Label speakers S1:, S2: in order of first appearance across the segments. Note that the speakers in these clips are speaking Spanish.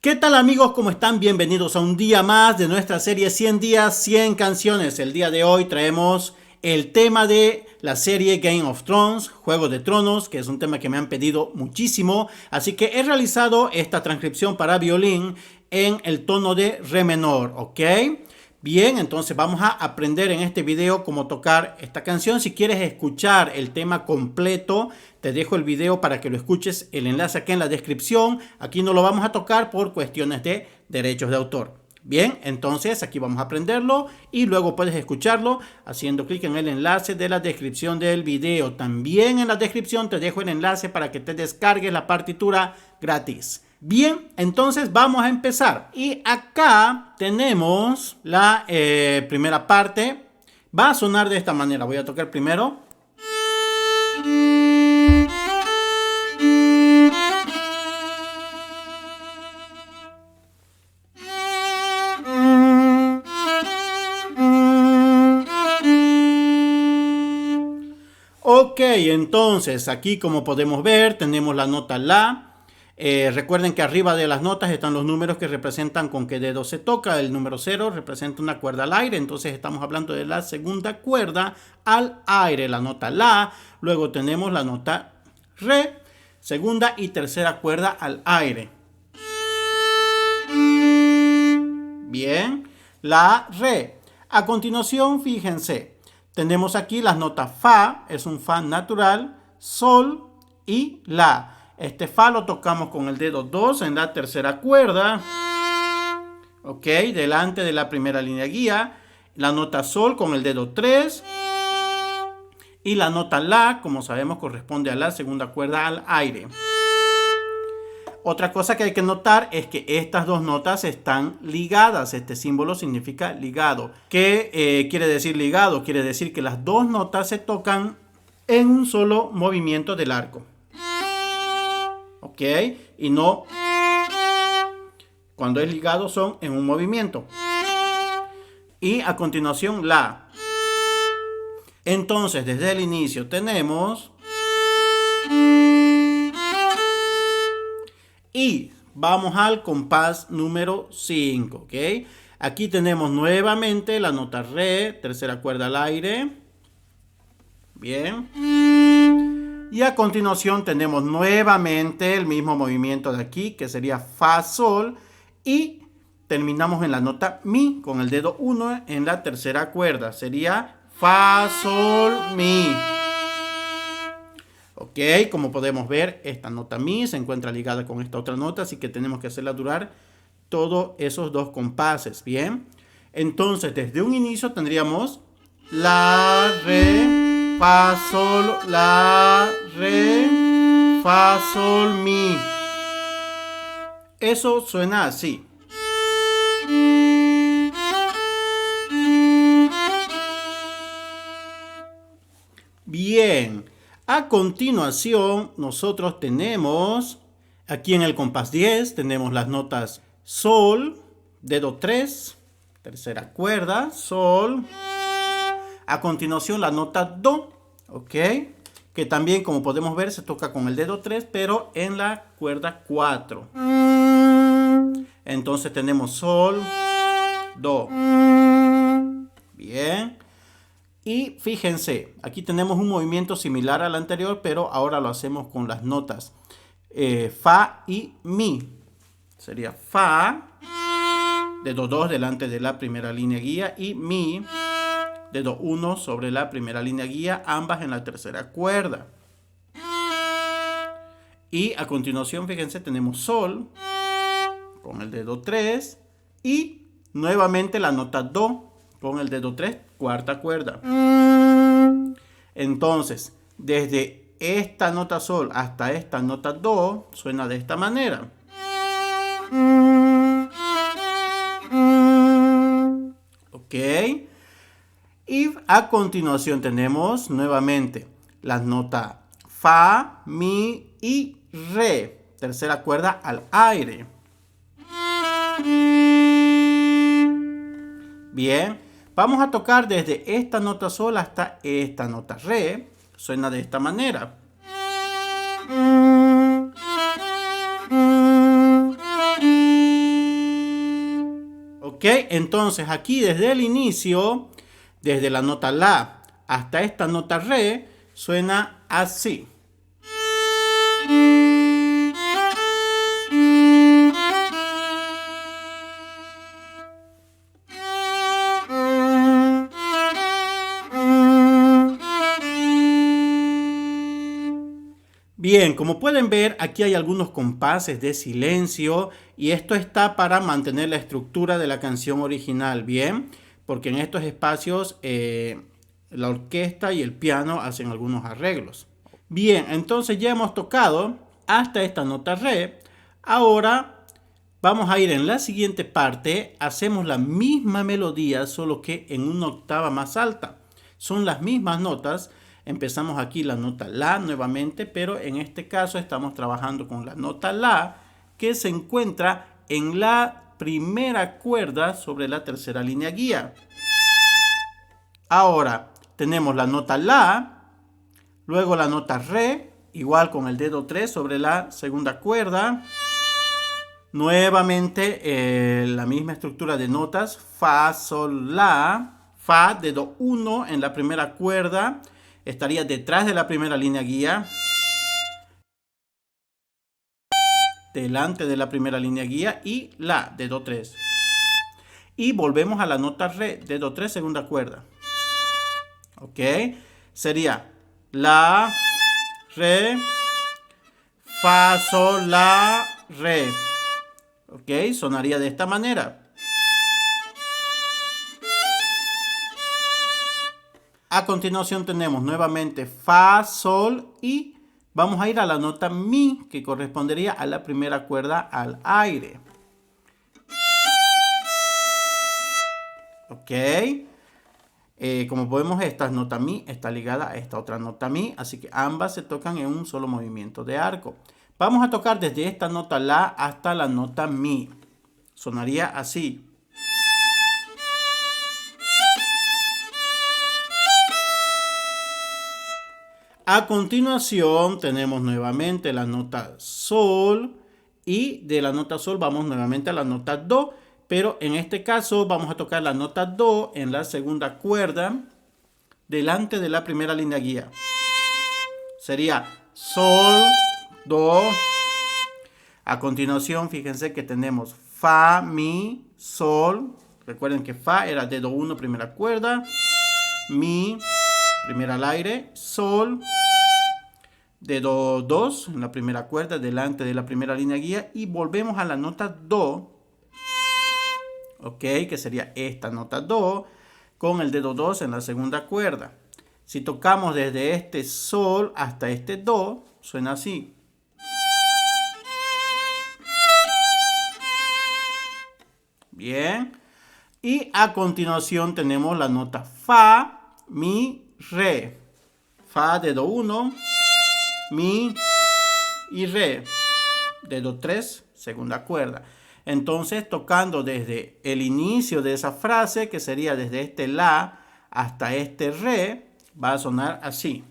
S1: ¿Qué tal amigos? ¿Cómo están? Bienvenidos a un día más de nuestra serie 100 días, 100 canciones. El día de hoy traemos el tema de la serie Game of Thrones, Juego de Tronos, que es un tema que me han pedido muchísimo. Así que he realizado esta transcripción para violín en el tono de re menor, ¿ok? Bien, entonces vamos a aprender en este video cómo tocar esta canción. Si quieres escuchar el tema completo, te dejo el video para que lo escuches, el enlace aquí en la descripción. Aquí no lo vamos a tocar por cuestiones de derechos de autor. Bien, entonces aquí vamos a aprenderlo y luego puedes escucharlo haciendo clic en el enlace de la descripción del video. También en la descripción te dejo el enlace para que te descargues la partitura gratis. Bien, entonces vamos a empezar. Y acá tenemos la primera parte. Va a sonar de esta manera. Voy a tocar primero. Ok, entonces aquí como podemos ver tenemos la nota La. Recuerden que arriba de las notas están los números que representan con qué dedo se toca. El número 0 representa una cuerda al aire, entonces estamos hablando de la segunda cuerda al aire, la nota La. Luego tenemos la nota Re, segunda y tercera cuerda al aire. Bien, la Re. A continuación, fíjense, tenemos aquí las notas Fa, es un Fa natural, Sol y La. Este Fa lo tocamos con el dedo 2 en la tercera cuerda. Ok, delante de la primera línea guía. La nota Sol con el dedo 3. Y la nota La, como sabemos, corresponde a la segunda cuerda al aire. Otra cosa que hay que notar es que estas dos notas están ligadas. Este símbolo significa ligado. ¿Qué quiere decir ligado? Quiere decir que las dos notas se tocan en un solo movimiento del arco. ¿Ok? Y no cuando es ligado son en un movimiento. Y a continuación La. Entonces desde el inicio tenemos y vamos al compás número 5. ¿Ok? Aquí tenemos nuevamente la nota Re, tercera cuerda al aire. Bien. Y a continuación tenemos nuevamente el mismo movimiento de aquí, que sería Fa, Sol. Y terminamos en la nota Mi con el dedo 1 en la tercera cuerda. Sería Fa, Sol, Mi. Ok, como podemos ver, esta nota Mi se encuentra ligada con esta otra nota, así que tenemos que hacerla durar todos esos dos compases. Bien, entonces desde un inicio tendríamos La, Re, Fa, Sol, La, Re, Fa, Sol, Mi. Eso suena así. Bien, a continuación nosotros tenemos, aquí en el compás 10, tenemos las notas Sol, dedo 3, tercera cuerda, Sol. A continuación la nota Do, ¿ok? Que también, como podemos ver, se toca con el dedo 3, pero en la cuerda 4. Entonces tenemos Sol, Do. Bien. Y fíjense, aquí tenemos un movimiento similar al anterior, pero ahora lo hacemos con las notas Fa y Mi. Sería Fa, dedo 2 delante de la primera línea guía, y Mi, dedo 1 sobre la primera línea guía, ambas en la tercera cuerda. Y a continuación, fíjense, tenemos Sol con el dedo 3 y nuevamente la nota Do con el dedo 3, cuarta cuerda. Entonces, desde esta nota Sol hasta esta nota Do suena de esta manera. Ok. Y a continuación tenemos nuevamente las notas Fa, Mi y Re, tercera cuerda al aire. Bien, vamos a tocar desde esta nota Sol hasta esta nota Re. Suena de esta manera. Ok, entonces aquí desde el inicio, desde la nota la hasta esta nota re, suena así. Bien, como pueden ver, aquí hay algunos compases de silencio y esto está para mantener la estructura de la canción original, bien, porque en estos espacios la orquesta y el piano hacen algunos arreglos. Bien, entonces ya hemos tocado hasta esta nota re. Ahora vamos a ir en la siguiente parte, hacemos la misma melodía, solo que en una octava más alta. Son las mismas notas. Empezamos aquí la nota la nuevamente, pero en este caso estamos trabajando con la nota la que se encuentra en la primera cuerda sobre la tercera línea guía. Ahora tenemos la nota la, luego la nota re, igual con el dedo 3 sobre la segunda cuerda. Nuevamente la misma estructura de notas, fa, sol, la, fa, dedo 1 en la primera cuerda, estaría detrás de la primera línea guía, delante de la primera línea guía y la, dedo 3. Y volvemos a la nota re, dedo 3, segunda cuerda. Ok, sería la, re, fa, sol, la, re. Ok, sonaría de esta manera. A continuación tenemos nuevamente fa, sol y vamos a ir a la nota mi que correspondería a la primera cuerda al aire. Ok. Como podemos ver, esta nota mi está ligada a esta otra nota mi, así que ambas se tocan en un solo movimiento de arco. Vamos a tocar desde esta nota la hasta la nota mi. Sonaría así. A continuación tenemos nuevamente la nota sol y de la nota sol vamos nuevamente a la nota do, pero en este caso vamos a tocar la nota do en la segunda cuerda delante de la primera línea guía. Sería sol, do. A continuación fíjense que tenemos fa, mi, sol. Recuerden que fa era dedo 1 primera cuerda, mi primera al aire, sol, dedo 2 en la primera cuerda delante de la primera línea guía y volvemos a la nota do, ok, que sería esta nota do con el dedo 2 en la segunda cuerda. Si tocamos desde este sol hasta este do, suena así. Bien, y a continuación tenemos la nota fa, mi, re. Fa, dedo 1, mi y re, dedo 3, segunda cuerda. Entonces tocando desde el inicio de esa frase, que sería desde este la hasta este re, va a sonar así.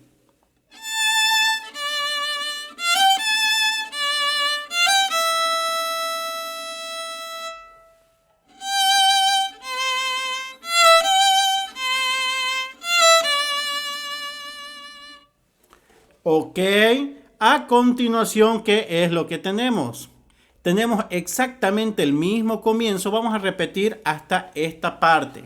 S1: Ok, a continuación, ¿qué es lo que tenemos? Tenemos exactamente el mismo comienzo, vamos a repetir hasta esta parte.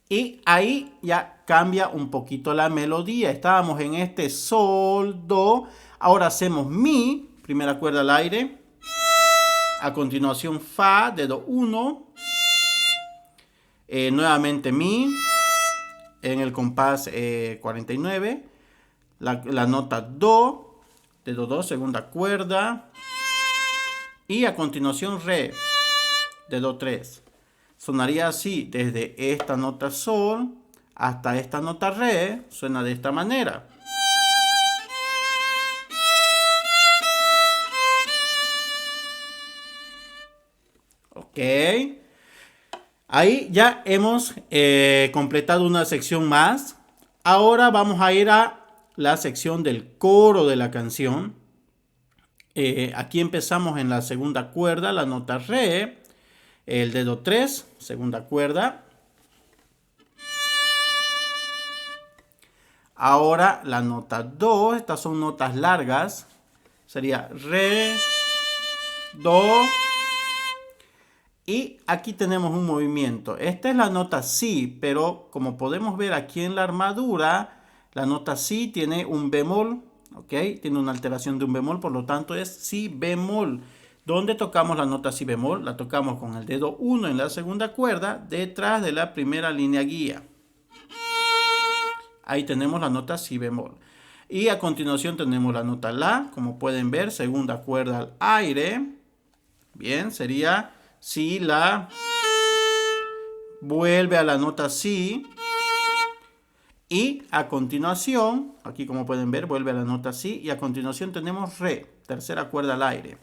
S1: Y ahí ya cambia un poquito la melodía. Estábamos en este sol, do, ahora hacemos mi, primera cuerda al aire. A continuación fa, dedo 1. Nuevamente mi, en el compás 49. La nota do, dedo 2, segunda cuerda. Y a continuación re, dedo 3. Sonaría así, desde esta nota sol hasta esta nota re, suena de esta manera. Ok. Ahí ya hemos completado una sección más. Ahora vamos a ir a la sección del coro de la canción. Aquí empezamos en la segunda cuerda, la nota re, el dedo 3, segunda cuerda. Ahora la nota do, estas son notas largas, sería re, do. Y aquí tenemos un movimiento. Esta es la nota si, pero como podemos ver aquí en la armadura, la nota si tiene un bemol, ¿ok? Tiene una alteración de un bemol, por lo tanto es si bemol. ¿Dónde tocamos la nota si bemol? La tocamos con el dedo 1 en la segunda cuerda, detrás de la primera línea guía. Ahí tenemos la nota si bemol. Y a continuación tenemos la nota la, como pueden ver, segunda cuerda al aire. Bien, sería si la, vuelve a la nota si. Y a continuación, aquí como pueden ver, vuelve a la nota si. Y a continuación tenemos re, tercera cuerda al aire.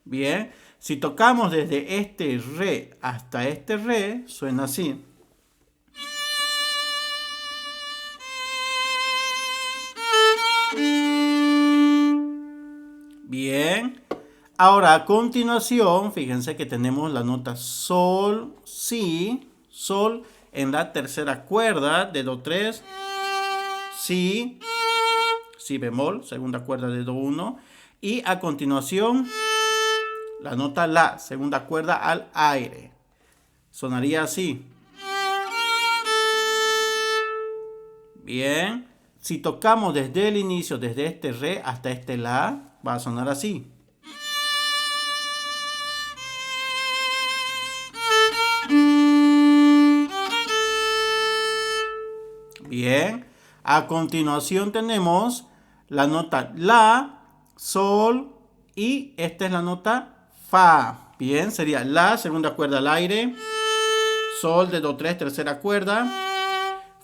S1: Bien, si tocamos desde este re hasta este re, suena así. Bien, ahora a continuación, fíjense que tenemos la nota sol, si, sol en la tercera cuerda, dedo 3, si, si bemol, segunda cuerda, dedo 1, y a continuación la nota la, segunda cuerda al aire. Sonaría así. Bien, si tocamos desde el inicio, desde este re hasta este la, va a sonar así. Bien, a continuación tenemos la nota la, sol y esta es la nota fa. Bien, sería la, segunda cuerda al aire, sol, dedo 3, tercera cuerda,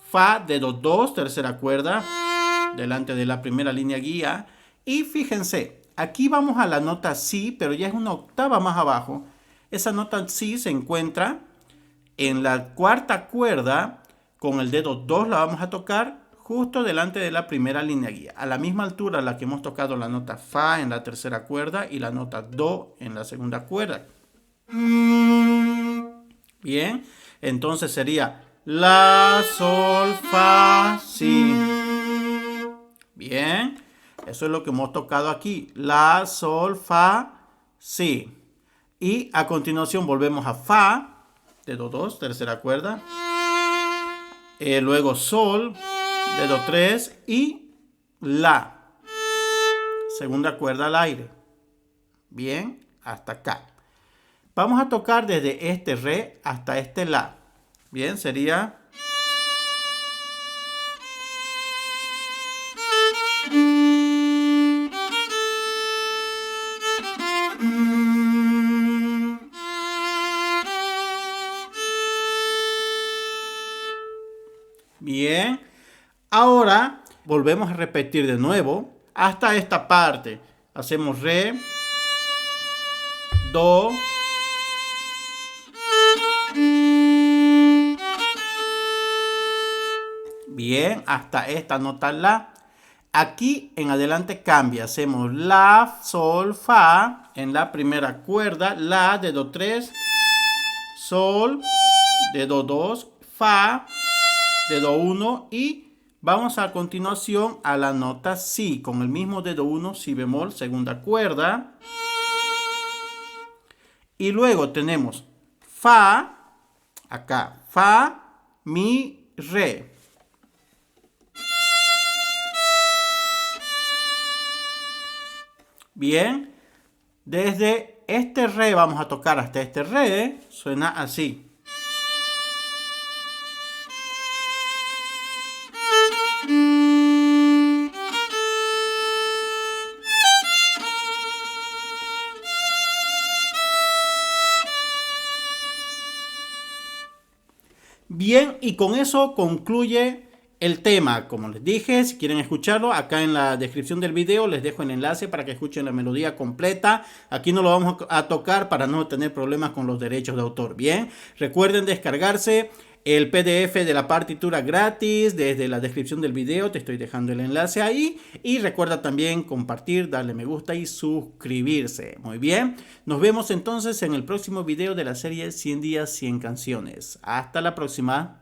S1: fa, dedo 2, tercera cuerda, delante de la primera línea guía. Y fíjense, aquí vamos a la nota si, pero ya es una octava más abajo. Esa nota si se encuentra en la cuarta cuerda. Con el dedo 2 la vamos a tocar justo delante de la primera línea guía. A la misma altura a la que hemos tocado la nota fa en la tercera cuerda y la nota do en la segunda cuerda. Bien, entonces sería la, sol, fa, si. Bien, eso es lo que hemos tocado aquí. La, sol, fa, si. Y a continuación volvemos a fa, dedo 2, tercera cuerda. Luego sol, dedo 3 y la, segunda cuerda al aire. Bien, hasta acá. Vamos a tocar desde este re hasta este la. Bien, sería... Bien, ahora volvemos a repetir de nuevo hasta esta parte. Hacemos re, do, bien, hasta esta nota la. Aquí en adelante cambia. Hacemos la, sol, fa en la primera cuerda, la, dedo 3, sol, dedo 2, fa, dedo 1 y vamos a continuación a la nota si con el mismo dedo 1, si bemol, segunda cuerda. Y luego tenemos fa, acá, fa, mi, re. Bien, desde este re vamos a tocar hasta este re, suena así. Bien, y con eso concluye el tema. Como les dije, si quieren escucharlo, acá en la descripción del video les dejo el enlace para que escuchen la melodía completa. Aquí no lo vamos a tocar para no tener problemas con los derechos de autor. Bien, recuerden descargarse el PDF de la partitura gratis desde la descripción del video. Te estoy dejando el enlace ahí. Y recuerda también compartir, darle me gusta y suscribirse. Muy bien. Nos vemos entonces en el próximo video de la serie 100 días, 100 canciones. Hasta la próxima.